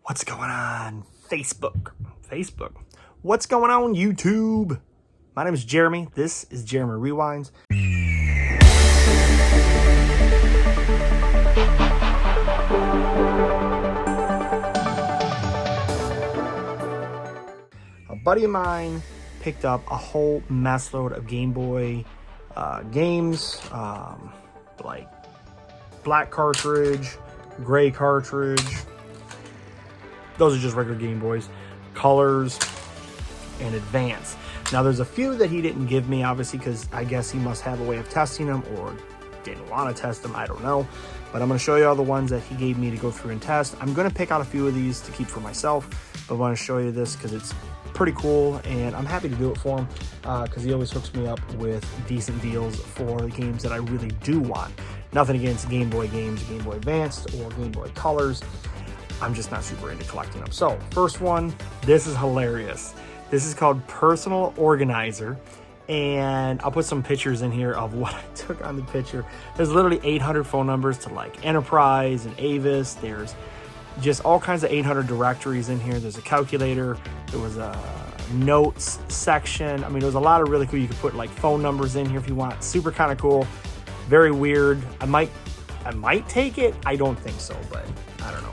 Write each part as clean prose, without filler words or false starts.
What's going on Facebook? What's going on YouTube? My name is Jeremy. This is Jeremy Rewinds. A buddy of mine picked up a whole mess load of Game Boy games, like black cartridge, gray cartridge. Those are just regular Game Boys, colors, and advance. Now there's a few that he didn't give me, obviously, because I guess he must have a way of testing them or didn't want to test them, I don't know. But I'm going to show you all the ones that he gave me to go through and test. I'm going to pick out a few of these to keep for myself, but I want to show you this because it's pretty cool, and I'm happy to do it for him because he always hooks me up with decent deals for the games that I really do want. Nothing against Game Boy games, Game Boy Advanced, or Game Boy Colors. I'm just not super into collecting them. So first one, this is hilarious. This is called Personal Organizer, and I'll put some pictures in here of what I took on the picture. There's literally 800 phone numbers to like Enterprise and Avis. There's just all kinds of 800 directories in here. There's a calculator. There was a notes section. I mean, there was a lot of really cool. You could put like phone numbers in here if you want. Super kind of cool. Very weird. I might take it. I don't think so, but I don't know.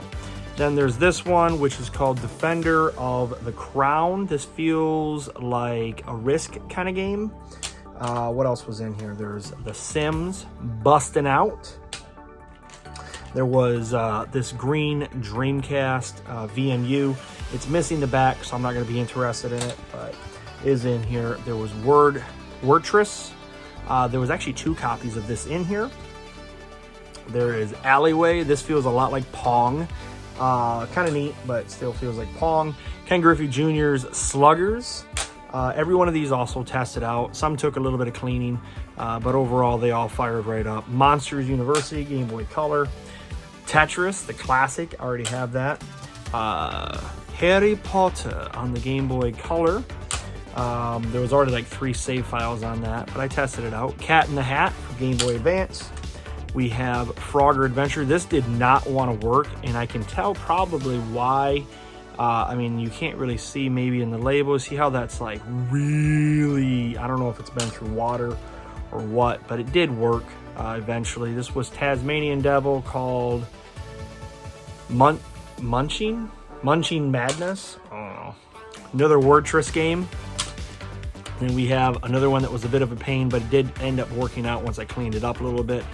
Then there's this one, which is called Defender of the Crown. This feels like a Risk kind of game. What else was in here? There's The Sims, Bustin' Out. There was this green Dreamcast VMU. It's missing the back, so I'm not going to be interested in it, but is in here. There was Wordtress. There was actually 2 copies of this in here. There is Alleyway. This feels a lot like Pong. Kind of neat, but still feels like Pong. Ken Griffey Jr.'s Sluggers. Every one of these also tested out. Some took a little bit of cleaning, but overall they all fired right up. Monsters University, Game Boy Color. Tetris, the classic, I already have that. Harry Potter on the Game Boy Color. There was already like 3 save files on that, but I tested it out. Cat in the Hat for Game Boy Advance. We have Frogger Adventure. This did not want to work, and I can tell probably why. I mean, you can't really see maybe in the label. See how that's like really, I don't know if it's been through water or what, but it did work eventually. This was Tasmanian Devil called Munching Madness. I don't know. Another Wordtress game. Then we have another one that was a bit of a pain, but it did end up working out once I cleaned it up a little bit.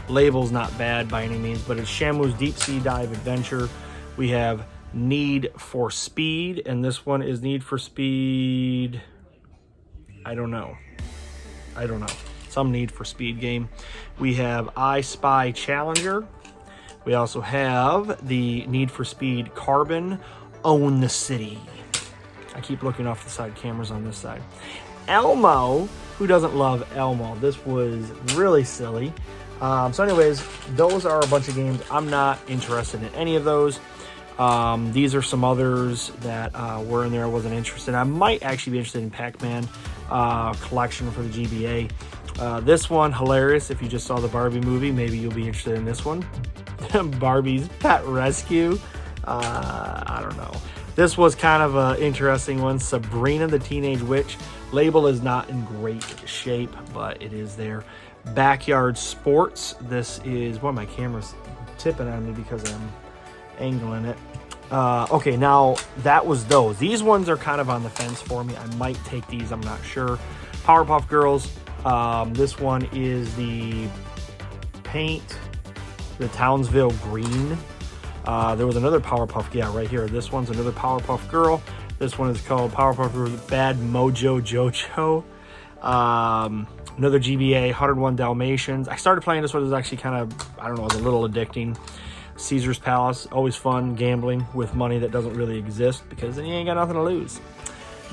Label's not bad by any means, but it's Shamu's Deep Sea Dive Adventure. We have Need for Speed, and this one is Need for Speed. I don't know. Some Need for Speed game. We have I Spy Challenger. We also have the Need for Speed Carbon Own the City. I keep looking off the side cameras on this side. Elmo. Who doesn't love Elmo? This was really silly. So anyways, those are a bunch of games. I'm not interested in any of those. These are some others that were in there I wasn't interested in. I might actually be interested in Pac-Man collection for the GBA. This one, hilarious. If you just saw the Barbie movie, maybe you'll be interested in this one. Barbie's Pet Rescue. I don't know. This was kind of an interesting one. Sabrina the Teenage Witch. Label is not in great shape, but it is there. Backyard Sports. This is, my camera's tipping on me because I'm angling it. Okay, now that was those. These ones are kind of on the fence for me. I might take these, I'm not sure. Powerpuff Girls. This one is the Townsville Green. There was another Powerpuff, right here. This one's another Powerpuff Girl. This one is called Powerpuff Girls Bad Mojo Jojo. Another GBA, 101 Dalmatians. I started playing this one. It was actually kind of, I don't know, it was a little addicting. Caesar's Palace, always fun gambling with money that doesn't really exist because then you ain't got nothing to lose.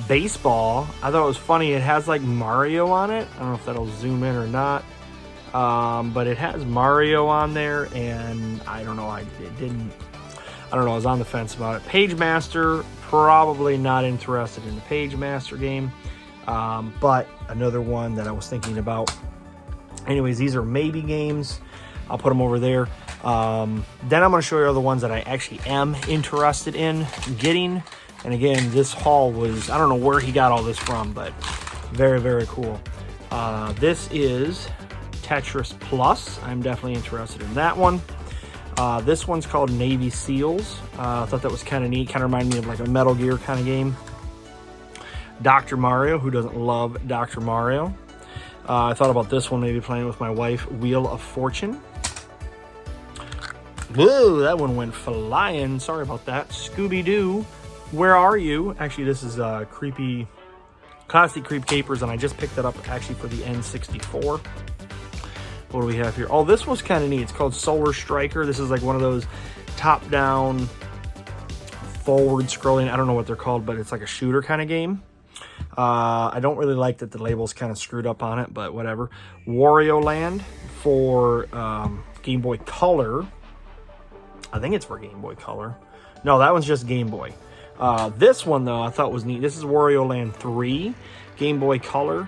Baseball, I thought it was funny. It has like Mario on it. I don't know if that'll zoom in or not. But it has Mario on there, and I don't know, I was on the fence about it. Page Master, probably not interested in the Page Master game, but another one that I was thinking about. Anyways, these are maybe games. I'll put them over there. Then I'm going to show you the ones that I actually am interested in getting. And again, this haul was, I don't know where he got all this from, but very, very cool. This is Tetris Plus. I'm definitely interested in that one. This one's called Navy Seals. I thought that was kind of neat. Kind of reminded me of like a Metal Gear kind of game. Dr. Mario. Who doesn't love Dr. Mario? I thought about this one, maybe playing with my wife. Wheel of Fortune. Whoa, that one went flying. Sorry about that. Scooby-Doo. Where Are You? Actually, this is Creepy, Classic Creep Capers, and I just picked it up actually for the N64. What do we have here? Oh, this was kind of neat. It's called Solar Striker. This is like one of those top-down, forward-scrolling, I don't know what they're called, but it's like a shooter kind of game. I don't really like that the label's kind of screwed up on it, but whatever. Wario Land for Game Boy Color. I think it's for Game Boy Color. No, that one's just Game Boy. This one, though, I thought was neat. This is Wario Land 3, Game Boy Color,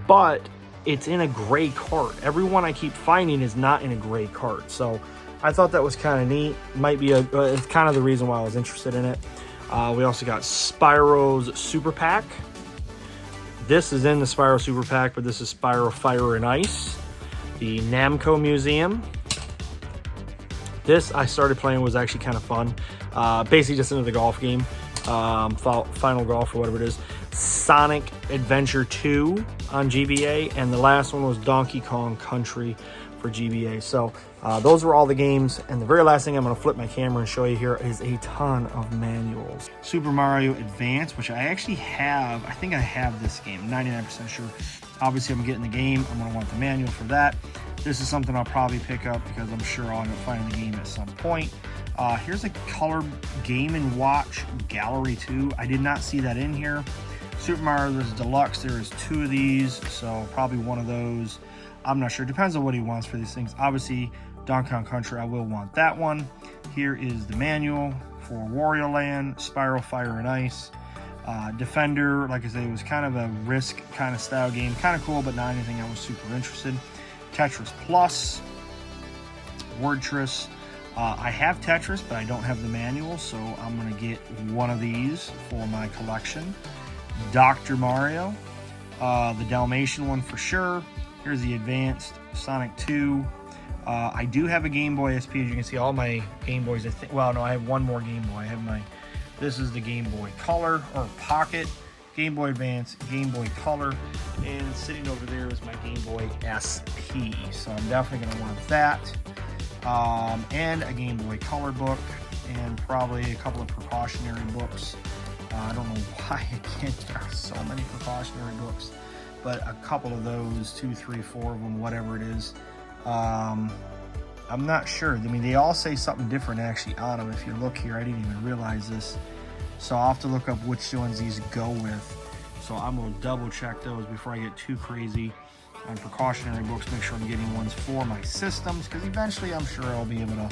but it's in a gray cart. Every one I keep finding is not in a gray cart, so I thought that was kind of neat. Might be it's kind of the reason why I was interested in it. We also got Spyro's Super Pack. This is in the Spyro Super Pack, but this is Spyro Fire and Ice. The Namco Museum. This I started playing, was actually kind of fun. Basically just into the golf game. Final Golf or whatever it is. Sonic Adventure 2 on GBA, and the last one was Donkey Kong Country for GBA. So those were all the games, and the very last thing I'm going to flip my camera and show you here is a ton of manuals. Super Mario Advance, which I actually have. I think I have this game, 99% sure. Obviously, I'm getting the game. I'm going to want the manual for that. This is something I'll probably pick up because I'm sure I'll end up finding the game at some point. Here's a color Game & Watch Gallery 2. I did not see that in here. Super Mario, there's Deluxe. There's 2 of these, so probably one of those. I'm not sure. Depends on what he wants for these things. Obviously, Donkey Kong Country, I will want that one. Here is the manual for Wario Land, Spyro Fire and Ice. Defender, like I said, it was kind of a Risk kind of style game. Kind of cool, but not anything I was super interested. Tetris Plus. Wordtris. I have Tetris, but I don't have the manual, so I'm going to get one of these for my collection. Dr. Mario. The Dalmatian one for sure. Here's the Advanced Sonic 2. I do have a Game Boy SP. As you can see, all my Game Boys, well, no, I have one more Game Boy. I have this is the Game Boy Color, or Pocket, Game Boy Advance, Game Boy Color, and sitting over there is my Game Boy SP. So I'm definitely going to want that. And a Game Boy Color book, and probably a couple of precautionary books. I don't know why, again, there are so many precautionary books, but a couple of those, 2, 3, 4 of them, whatever it is. I'm not sure. I mean, they all say something different actually on them. If you look here, I didn't even realize this. So I'll have to look up which ones these go with. So I'm going to double check those before I get too crazy on precautionary books. Make sure I'm getting ones for my systems, because eventually I'm sure I'll be able to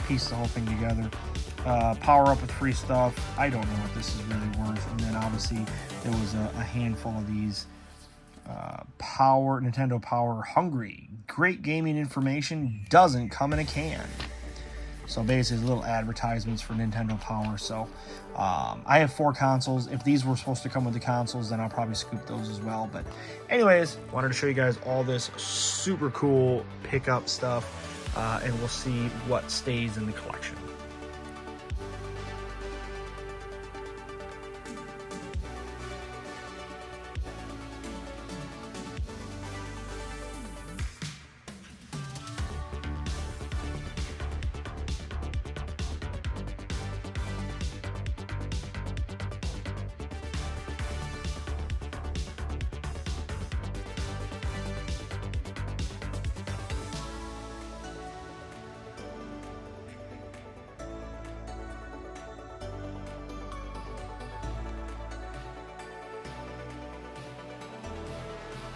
piece the whole thing together. Power up with free stuff. I don't know what this is really worth. And then obviously there was a handful of these. Nintendo Power Hungry. Great gaming information doesn't come in a can. So basically little advertisements for Nintendo Power. So I have 4 consoles. If these were supposed to come with the consoles, then I'll probably scoop those as well. But anyways, wanted to show you guys all this super cool pickup stuff. And we'll see what stays in the collection.